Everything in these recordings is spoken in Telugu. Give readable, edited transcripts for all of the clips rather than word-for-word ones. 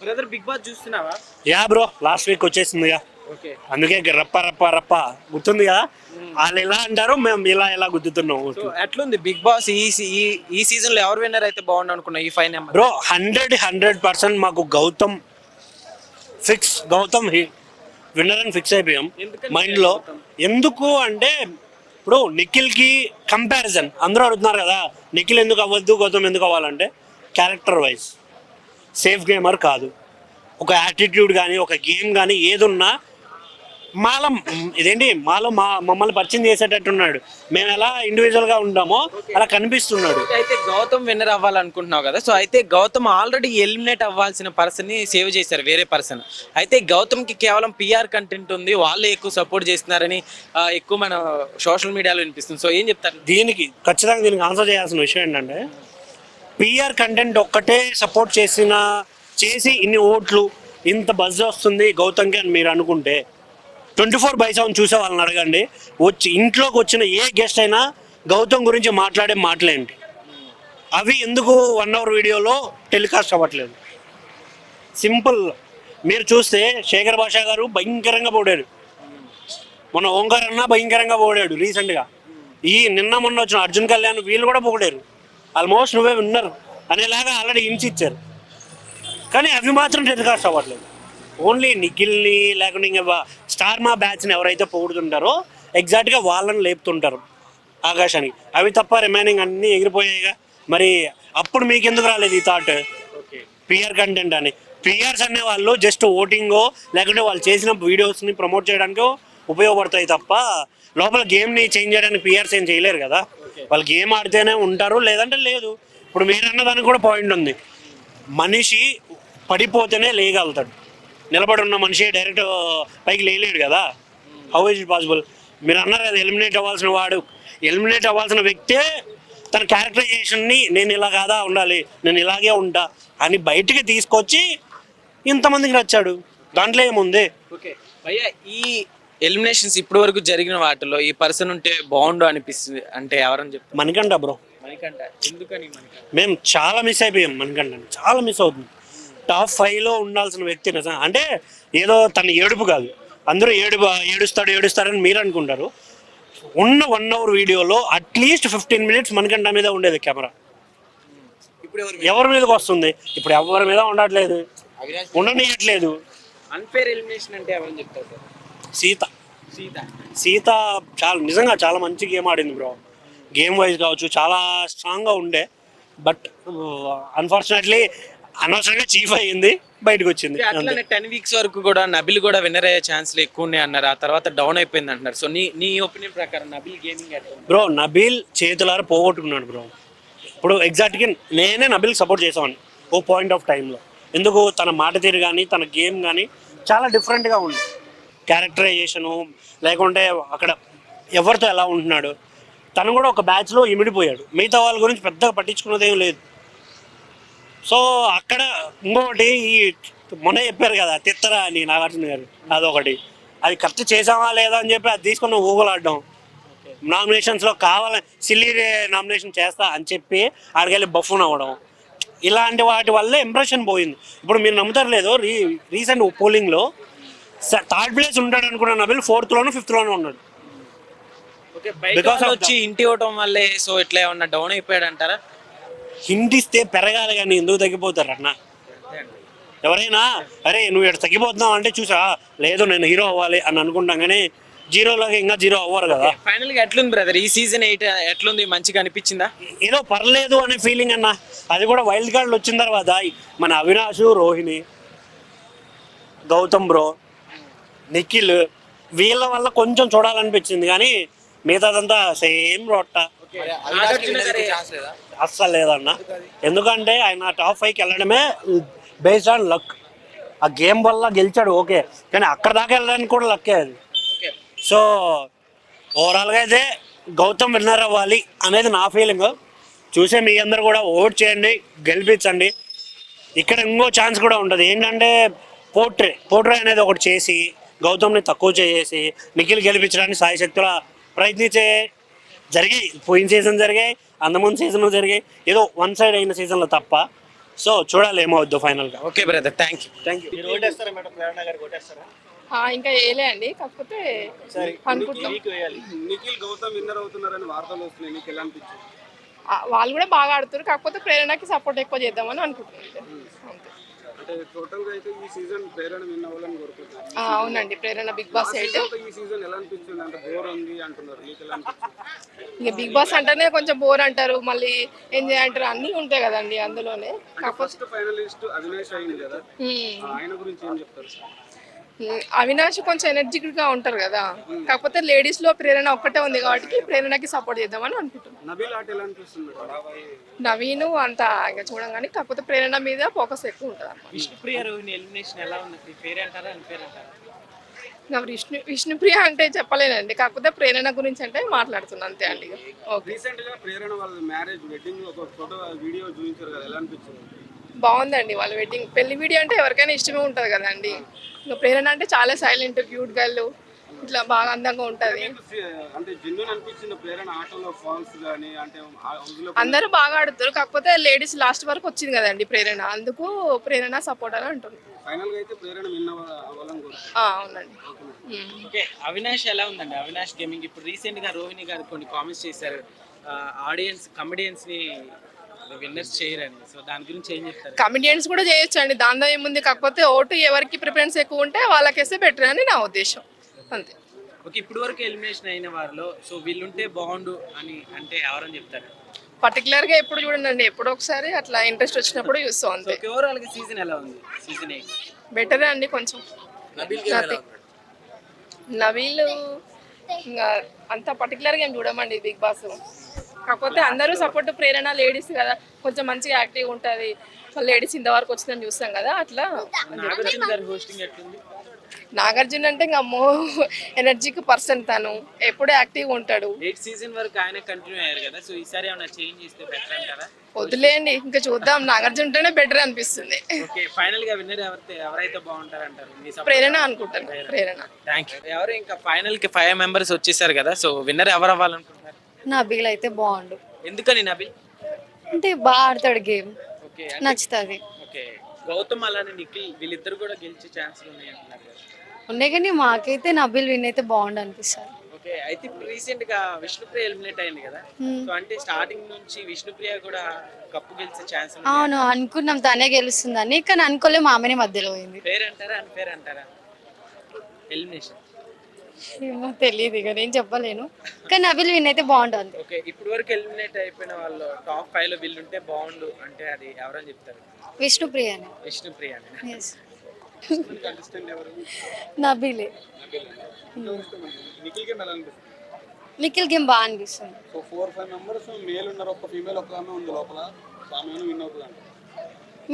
బ్రదర్ బిగ్ బాస్ చూస్తున్నావా? యా బ్రో, లాస్ట్ వీక్ వచ్చేసిందిగా, ఓకే. అందుకే రప్ప రప్ప రప్ప గుర్తుంది కదా. వాళ్ళు ఎలా అంటారు, మేము ఇలా గుద్దుతున్నాం. సో ఎట్లుంది బిగ్ బాస్ ఈ సీజన్ లో ఎవరు విన్నర్ అయితే బాగుండు అనుకున్నా ఈ 5 నెంబర్? బ్రో 100% మాకు గౌతమ్ ఫిక్స్. గౌతమ్ విన్నర్ అని ఫిక్స్ అయిపోయాం ఎందుకని మైండ్ లో. గౌతమ్? ఎందుకు అంటే ఇప్పుడు నిఖిల్ కి కంపారిజన్ అందరూ అడుగుతున్నారు కదా, నిఖిల్ ఎందుకు అవ్వద్దు, గౌతమ్ ఎందుకు అవ్వాలంటే క్యారెక్టర్ వైజ్ సేఫ్ గేమర్ కాదు. ఒక యాటిట్యూడ్ కానీ ఒక గేమ్ కానీ ఏదున్నా మాలో మమ్మల్ని పరిచయం చేసేటట్టున్నాడు. మేము ఎలా ఇండివిజువల్గా ఉంటామో అలా కనిపిస్తున్నాడు. అయితే గౌతమ్ విన్నర్ అవ్వాలనుకుంటున్నావు కదా, సో అయితే గౌతమ్ ఆల్రెడీ ఎలిమినేట్ అవ్వాల్సిన పర్సన్ ని సేవ్ చేశారు వేరే పర్సన్. అయితే గౌతమ్ కి కేవలం పిఆర్ కంటెంట్ ఉంది, వాళ్ళే ఎక్కువ సపోర్ట్ చేస్తున్నారని ఎక్కువ మన సోషల్ మీడియాలో వినిపిస్తుంది. సో ఏం చెప్తారు ఖచ్చితంగా దీనికి ఆన్సర్ చేయాల్సిన విషయం ఏంటంటే, పిఆర్ కంటెంట్ ఒక్కటే సపోర్ట్ చేసి ఇన్ని ఓట్లు ఇంత బజ్ వస్తుంది గౌతమ్కి అని మీరు అనుకుంటే 24/7 చూసే వాళ్ళని అడగండి. ఇంట్లోకి వచ్చిన ఏ గెస్ట్ అయినా గౌతమ్ గురించి మాట్లాడే మాటలేంటి, అవి ఎందుకు 1 hour వీడియోలో టెలికాస్ట్ అవ్వట్లేదు? సింపుల్. మీరు చూస్తే శేఖర్ భాషా గారు భయంకరంగా పోడాడు, మొన్న ఓంకార్ అన్న భయంకరంగా పోడాడు రీసెంట్గా. నిన్న మొన్న వచ్చిన అర్జున్ కళ్యాణ్ వీళ్ళు కూడా పోడారు. ఆల్మోస్ట్ నువ్వే విన్నర్ అనేలాగా ఆల్రెడీ హింట్స్ ఇచ్చారు, కానీ అవి మాత్రం టెలికాస్ట్ అవ్వట్లేదు. ఓన్లీ నిఖిల్ని లేకుంటే ఇంకా స్టార్ మా బ్యాచ్ని ఎవరైతే పొగుడుతుంటారో ఎగ్జాక్ట్గా వాళ్ళని లేపుతుంటారు ఆకాశానికి. అవి తప్ప రిమైనింగ్ అన్నీ ఎగిరిపోయాయిగా. మరి అప్పుడు మీకు ఎందుకు రాలేదు ఈ థాట్ పిఆర్ కంటెంట్ అని? పిఆర్స్ అనే వాళ్ళు జస్ట్ ఓటింగో లేకుంటే వాళ్ళు చేసిన వీడియోస్ని ప్రమోట్ చేయడానికో ఉపయోగపడతాయి తప్ప లోపల గేమ్ని చేంజ్ చేయడానికి పిఆర్స్ ఏం చేయలేరు కదా. వాళ్ళు గేమ్ ఆడితేనే ఉంటారు, లేదంటే లేదు. ఇప్పుడు మీరు అన్నదానికి కూడా పాయింట్ ఉంది. మనిషి పడిపోతేనే లేయగలుగుతాడు, నిలబడి ఉన్న మనిషి డైరెక్ట్ పైకి లేలేడు కదా. How is it possible? మీరు అన్నారు కదా, ఎలిమినేట్ అవ్వాల్సిన వ్యక్తే తన క్యారెక్టరైజేషన్ని నేను ఇలా కాదా ఉండాలి, నేను ఇలాగే ఉంటా అని బయటికి తీసుకొచ్చి ఇంతమందికి నచ్చాడు. దాంట్లో ఏముంది? ఓకే భయ్యా, ఈ ఎలిమినేషన్స్ ఇప్పటి వరకు జరిగిన వాటిలో ఈ పర్సన్ ఉంటే బాగుండు అనిపిస్తుంది అంటే ఎవరని చెప్తారు? మణికంఠ బ్రో. మణికంఠ ఎందుకని? మేము చాలా మిస్ అయిపోయాం మణికంఠని, చాలా మిస్ అవుతుంది. టాప్ 5లో ఉండాల్సిన వ్యక్తి నిజం అంటే ఏదో తన ఏడుపు కాదు. అందరూ ఏడుస్తారని మీరు అనుకుంటారు. ఉన్న 1 hour వీడియోలో అట్లీస్ట్ 15 minutes మణికంఠ మీద ఉండేది కెమెరా. ఇప్పుడు ఎవరి మీదకి వస్తుంది? ఇప్పుడు ఎవరి మీద ఉండట్లేదు, ఉండనియట్లేదు. అన్ఫేర్ ఎలిమినేషన్ అంటే ఎవరని చెప్తారు? సీత నిజంగా చాలా మంచి గేమ్ ఆడింది బ్రో. గేమ్ వైజ్ కావచ్చు చాలా స్ట్రాంగ్గా ఉండే. బట్ అన్ఫార్చునేట్లీ అనవసరంగా చీఫ్ అయ్యింది, బయటకు వచ్చింది. అట్లానే 10 weeks వరకు కూడా నబిల్ కూడా విన్నర్ అయ్యే ఛాన్స్లు ఎక్కువ ఉన్నాయి అన్నారు, ఆ తర్వాత డౌన్ అయిపోయింది అంటున్నారు. సో నీ ఒపీనియన్ ప్రకారం నబిల్ గేమింగ్ బ్రో? నబిల్ చేతులారా పోగొట్టుకున్నాడు బ్రో. ఇప్పుడు ఎగ్జాక్ట్గా నేనే నబిల్ సపోర్ట్ చేసామని ఓ పాయింట్ ఆఫ్ టైంలో. ఎందుకు? తన మాట తీరు కానీ తన గేమ్ కానీ చాలా డిఫరెంట్గా ఉంది. క్యారెక్టరైజేషను లేకుంటే అక్కడ ఎవరితో ఎలా ఉంటున్నాడు. తను కూడా ఒక బ్యాచ్లో ఇమిడిపోయాడు, మిగతా వాళ్ళ గురించి పెద్దగా పట్టించుకున్నదేం లేదు. సో అక్కడ ఇంకొకటి మొన్న చెప్పారు కదా తిత్తరా అని నాగార్జున గారు, అదొకటి. అది కరెక్ట్ చేసామా లేదా అని చెప్పి అది తీసుకున్న ఊగలాడడం. నామినేషన్స్లో కావాలని సిల్లీ నామినేషన్ చేస్తా అని చెప్పి ఆడికెళ్ళి బఫూన్ అవ్వడం, ఇలాంటి వాటి వల్లే ఇంప్రెషన్ పోయింది. ఇప్పుడు మీరు నమ్ముతారు లేదో, రీసెంట్ పోలింగ్లో 3rd place ఉంటాడు అనుకున్న నబిల్ 4th-లోనూ 5th-లోనూ ఉన్నాడు. బికాస్ వచ్చి ఇంటి ఇవ్వటం వల్లే. సో ఇట్లా ఏమన్నా డౌన్ అయిపోయాడు అంటారా? హింట్ ఇస్తే పెరగాలి కానీ ఎందుకు తగ్గిపోతారు అన్న? ఎవరైనా అరే నువ్వు ఇక్కడ తగ్గిపోతున్నావు అంటే చూసా లేదు నేను హీరో అవ్వాలి అని అనుకుంటాం, కానీ జీరోలోకి ఇంకా జీరో అవ్వరు కదా. ఫైనల్గా ఎట్లుంది బ్రదర్ ఈ సీజన్ 8 ఎట్లుంది? మంచిగా అనిపించిందా? ఏదో పర్లేదు అనే ఫీలింగ్ అన్న. అది కూడా వైల్డ్ కార్డులు వచ్చిన తర్వాత మన అవినాష్, రోహిణి, గౌతమ్ బ్రో, నిఖిల్ వీళ్ళ వల్ల కొంచెం చూడాలనిపించింది, కానీ మిగతాదంతా సేమ్ రొట్ట. అస్సలు లేదన్న. ఎందుకంటే ఆయన టాప్ 5కి వెళ్ళడమే బేస్డ్ ఆన్ లక్. ఆ గేమ్ వల్ల గెలిచాడు ఓకే, కానీ అక్కడ దాకా వెళ్ళడానికి కూడా లక్కే అది. సో ఓవరాల్గా అయితే గౌతమ్ విన్నర్ అవ్వాలి అనేది నా ఫీలింగ్. చూసే మీ అందరు కూడా ఓట్ చేయండి, గెలిపించండి. ఇక్కడ ఇంకో ఛాన్స్ కూడా ఉంటుంది ఏంటంటే పోట్రే అనేది ఒకటి చేసి గౌతమ్ని తక్కువ చేసి నిఖిల్ గెలిపించడానికి సాయశక్తుల ప్రయత్నించే జరిగాయి. పోయిన సీజన్ జరిగాయి, అంతకుముందు సీజన్లో జరిగాయి, ఏదో 1 side అయిన సీజన్లో తప్ప. సో చూడాలి ఏమవుద్దో ఫైనల్గా. Okay brother, thank you. Thank you. మీరు ఓటేస్తారా మేడం? ప్రేరణ గారికి ఓటేస్తారా? ఇంకా వేయలే అండి, కాకపోతే సరే, అనుకుంటున్నాం. మీకు వేయాలి. నిఖిల్ గౌతమ్ విన్నర్ అవుతున్నారని వార్తలు వస్తున్నాయి, మీకు ఎలా అనిపించింది? వాళ్ళు కూడా బాగా ఆడుతారు, కాకపోతే ప్రేరణకి సపోర్ట్ ఎక్కువ చేద్దామని అనుకుంటున్నాను అంతే. అంటే టోటల్ గా అయితే ఈ సీజన్ ప్రేరణ విన్ అవ్వాలని కోరుకుంటున్నారు. అవునండి, ప్రేరణ బిగ్ బాస్ 8. ఈ సీజన్ ఎలా అనిపించింది? అంటే బోర్ ఉంది అంటున్నారు, మీకు ఎలా అనిపించింది? ఇక బిగ్ బాస్ అంటేనే కొంచెం బోర్ అంటారు, మళ్ళీ ఎంజాయ్ అంటారు, అన్నీ ఉంటాయి కదండి అందులోనే. కాకపోతే ఫస్ట్ ఫైనలిస్ట్ అవినాష్ అయింది కదా, ఆయన గురించి ఏం చెప్తారు? అవినాష్ కొంచెం ఎనర్జిటిక్ గా ఉంటారు కదా, కాకపోతే లేడీస్ లో ప్రేరణ ఒక్కటే ఉంది కాబట్టి ప్రేరణకి సపోర్ట్ చేద్దామని అనుకుంటున్నాను. నబీల్ ఆట ఎలా అనిపిస్తుంది? నవీను అంత ఇంకా చూడంగానే, కాకపోతే ప్రేరణ మీద ఫోకస్ ఎక్కువ ఉంటుంది అన్నమాట. విష్ణుప్రియ రోహిణి ఎలిమినేషన్ ఎలా ఉంది? మీ పేరు అంటారా అని పేరు అంటారా? నా విష్ణుప్రియ అంటే చెప్పలేనండి, కాకపోతే ప్రేరణ గురించి అంటే మాట్లాడుతున్నా అంతే అండి. ఓకే, రీసెంట్ గా ప్రేరణ వాళ్ళ మ్యారేజ్ వెడ్డింగ్ ఒక ఫోటో వీడియో చూపించారు కదా, ఎలా అనిపించింది? బాగుందండి వాళ్ళ వెడ్డింగ్. పెళ్లి వీడియో అంటే ఎవరికైనా ఇష్టమే ఉంటుంది కదండి. ఇంకా ప్రేరణ అంటే చాలా సైలెంట్ క్యూట్ గర్ల్, ఇట్లా బాగా అందంగా ఉంటుంది. అంటే జెన్యూన్ అనిపించింది ప్రేరణ ఆటలో ఫాల్స్ కానీ, అంటే హౌస్ లో అందరూ బాగా ఆడుతారు, కాకపోతే లేడీస్ లాస్ట్ వరకు వచ్చింది కదండి ప్రేరణ, అందుకు ప్రేరణ సపోర్ట్ అని అంటుంది. ఫైనల్ గా అయితే ప్రేరణ విన్ అవ్వాలని కోరుకుంటున్నారు. అవునండి. ఓకే, అవినాష్ ఎలా ఉందండి? అవినాష్ గేమింగ్ ఇప్పుడు రీసెంట్ గా రోహిణి గారు కొన్ని కామెంట్స్ చేశారు, ఆడియన్స్ కమెడియన్స్ ని విన్నర్స్ చేయరని. సో దాని గురించి ఏం చెప్తారు? కమెడియన్స్ కూడా చేయొచ్చు అండి, దానిలో ఏముంది, కాకపోతే ఓటు ఎవరికి ప్రిఫరెన్స్ ఎక్కువ ఉంటే వాళ్ళకేస్తే బెటర్ అని నా ఉద్దేశం అంతే. ఓకే, ఇప్పుడు వరకు ఎలిమినేషన్ అయిన వారిలో సో వీళ్ళుంటే బాగుండు అని అంటే ఎవరని చెప్తారు? పర్టికులర్ గా ఎప్పుడు చూడండి, ఎప్పుడో ఒకసారి అట్లా ఇంట్రెస్ట్ వచ్చినప్పుడు చూస్తాం సో అంతే. ఓవరాల్ గా సీజన్ ఎలా ఉంది? సీజన్ 8 బెటరే అండి కొంచెం. నవీల్ ఇంకా అంత పర్టికులర్ గా ఏం చూడమండి బిగ్ బాస్, కాకపోతే అందరూ సపోర్ట్ ప్రేరణ లేడీస్ కదా, కొంచెం మంచిగా యాక్టివ్ ఉంటుంది, లేడీస్ ఇంతవరకు వచ్చిందని చూస్తాం కదా అట్లా. నాగార్జున గారి హోస్టింగ్ ఎట్లుంది? నాగార్జున అంటే ఇంకా అమ్మో ఎనర్జిక్ పర్సన్, తను ఎప్పుడూ యాక్టివ్ ఉంటాడు. 8 సీజన్ వరకు ఆయన కంటిన్యూ అయ్యారు కదా, సో ఈసారి ఏమైనా చేంజ్ చేస్తే బెటర్ అంటారా? వదిలేయండి, ఇంకా చూద్దాం. నాగార్జున ఉంటేనే బెటర్ అనిపిస్తుంది. ఓకే, ఫైనల్ గా విన్నర్ ఎవరైతే బాగుంటారు అంటారు? మీ support? ప్రేరణ అనుకుంటాను, ప్రేరణ. Thank you. ఎవరు ఇంకా ఫైనల్ కి 5 మెంబర్స్ వచ్చేసారు కదా, సో విన్నర్ ఎవరు అవ్వాలనుకుంటున్నారు? నబీల్ అయితే బాగుండు, ఎందుకని నబిల్? అంటే బాగా ఆడతాడు గేమ్, ఓకే నచ్చుతుంది. ఓకే, గౌతమ్ అలానే నిఖిల్ వీళ్ళిద్దరు కూడా గెలిచే ఛాన్సులు ఉన్నాయి అంటున్నారు కదా. ఉన్నాయి కానీ మాకైతే నబీల్ విన్ అయితే బాగుండు అనిపిస్తుంది. ఓకే, అయితే ఇప్పుడు రీసెంట్ గా విష్ణుప్రియ ఎలిమినేట్ అయింది కదా, సో అంటే స్టార్టింగ్ నుంచి విష్ణుప్రియ కూడా కప్పు గెలిచే ఛాన్స్ ఉంది. అవును, అనుకున్నాం తనే గెలుస్తుందని, కానీ అనుకోలేము ఆమెనే మధ్యలో పోయింది. పేరు అంటారా అని పేరు అంటారా? ఎలిమినేషన్ ఏమో తెలియదు, ఇక నేను చెప్పలేను, కానీ నబీల్ విన్ అయితే బాగుండు అంతే. ఓకే, ఇప్పుడు వరకు ఎలిమినేట్ అయిపోయిన వాళ్ళు టాప్ 5 లో వీళ్ళుంటే బాగుండు అంటే అది ఎవరని చెప్తారు? విష్ణుప్రియనే. విష్ణుప్రియ ఎస్, కంటెస్టెంట్ ఎవరు? నబీలే. నిఖిల్ గేమ్ ఎలా అనిపిస్తుంది? నిఖిల్ గేమ్ బాగా అనిపిస్తుంది. సో 4-5 మెంబర్స్ మేల్ ఉన్నారు, ఒక ఫీమేల్ ఒక ఆమె ఉంది లోపల, సో ఆమె విన్ అవుతుంది.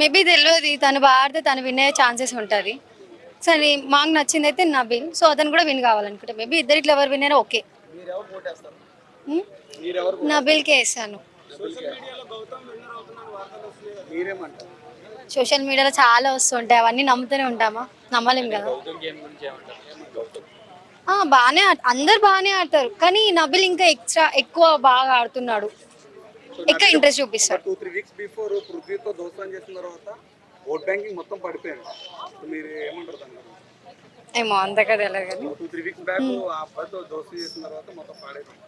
మేబీ తెలియదు, తను బాగా ఆడితే తను విన్ అయ్యే ఛాన్సెస్ ఉంటుంది. సరే, మాకు నచ్చింది అయితే నబీల్, సో అతను కూడా విన్ కావాలనుకుంటా. మేబీ ఇద్దరిట్లో ఎవరు విన్ అయినా ఓకే. మీరు ఎవరు ఓటేస్తారు? హ్మ్? మీరు ఎవరు? నబీల్కే వేసాను. సోషల్ మీడియాలో గౌతమ్ విన్నర్ అవుతున్నారని వార్తలు వస్తున్నాయి, మీరేమంటారు? సోషల్ మీడియాలో చాలా వస్తుంటాయి, అవన్నీ నమ్ముతూనే ఉంటామా? నమ్మలేం కదా. గేమ్ గురించి ఏమంటారు? బాగానే అందరు బాగానే ఆడతారు, కానీ నబిల్ ఇంకా ఎక్కువ బాగా ఆడుతున్నాడు, ఎక్కువ ఇంట్రెస్ట్ చూపిస్తాడు. 2-3 వీక్స్ బిఫోర్ పృథ్వీతో దోస్తాన్ చేసిన తర్వాత ఓట్ బ్యాంకింగ్ మొత్తం పడిపోయింది, సో మీరు ఏమంటారు దాని గురించి? ఏమో అంతగా తెలియదు కానీ 2-3 వీక్స్ బ్యాక్ ఆ అబ్బాయితో దోస్తీ చేసిన తర్వాత మొత్తం పాడైపోయింది.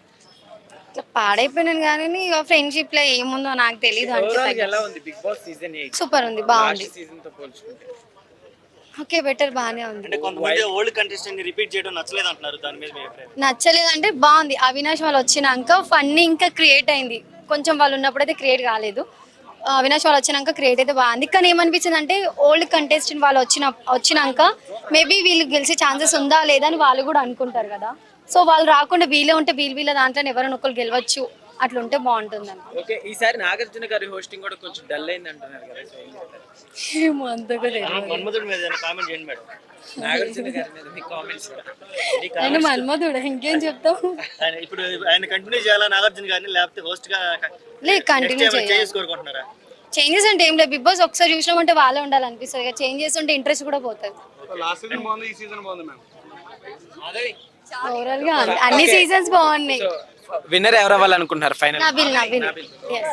ఇట్లా పాడైపోయినాను, కానీ ఫ్రెండ్షిప్ లో ఏముందో నాకు తెలియదు. ఓవరాల్ గా ఎలా ఉంది బిగ్ బాస్ సీజన్ 8? సూపర్ ఉంది, బాగుంది. సీజన్ తో పోల్చుకుంటే ఓకే, బెటర్, బాగానే ఉంది. అంటే కొంతమంది ఓల్డ్ కంటెస్టెంట్ రిపీట్ చేయడం నచ్చలేదు అంటున్నారు, దాని మీద మీ అభిప్రాయం? నచ్చలేదు అంటే బాగుంది. అవినాష్ వాళ్ళు వచ్చినాక ఫన్నీ ఇంకా క్రియేట్ అయింది, కొంచెం వాళ్ళు ఉన్నప్పుడైతే క్రియేట్ కాలేదు. అవినాష్ వాళ్ళు వచ్చినాక క్రియేట్ అయితే బాగుంది, కానీ ఏమనిపించింది అంటే ఓల్డ్ కంటెస్టెంట్ వాళ్ళు వచ్చినాక మేబీ వీళ్ళు గెలిచే ఛాన్సెస్ ఉందా లేదా అని వాళ్ళు కూడా అనుకుంటారు కదా. సో వాళ్ళు రాకుండా వీళ్ళే ఉంటే వీళ్ళ దాంట్లో ఎవరైనా ఒకరు గెలవచ్చు, అట్లా ఉంటే బాగుంటుంది అని. ఓకే, ఈసారి నాగార్జున గారి హోస్టింగ్ కూడా కొంచెం డల్ అయింది అంటున్నారు కదా, సో ఏం చెప్తారు? ఏమో అంతగా తెలియదు. మన్మధుడి మీద కామెంట్ చేయండి మేడం. నాగార్జున గారి మీద మీ కామెంట్స్? నేను మన్మధుడు, ఇంకేం చెప్తాం. ఇప్పుడు ఆయన కంటిన్యూ చేయాలా నాగార్జున గారిని, లేకపోతే హోస్ట్ గా కంటిన్యూ చేయాలి. కోరుకుంటున్నారా? చేంజెస్ అంటే ఏం లేదు, బిగ్ బాస్ ఒకసారి చూసినామంటే వాళ్ళే ఉండాలనిపిస్తుంది, ఇక చేంజెస్ ఉంటే ఇంట్రెస్ట్ కూడా పోతుంది. లాస్ట్ సీజన్ బాగుంది, ఈ సీజన్ బాగుంది మ్యామ్. ఓవరాల్ గా అన్ని సీజన్స్ బాగున్నాయి. విన్నర్ ఎవరు అవ్వాలనుకుంటున్నారు ఫైనల్? నబిల్. yes.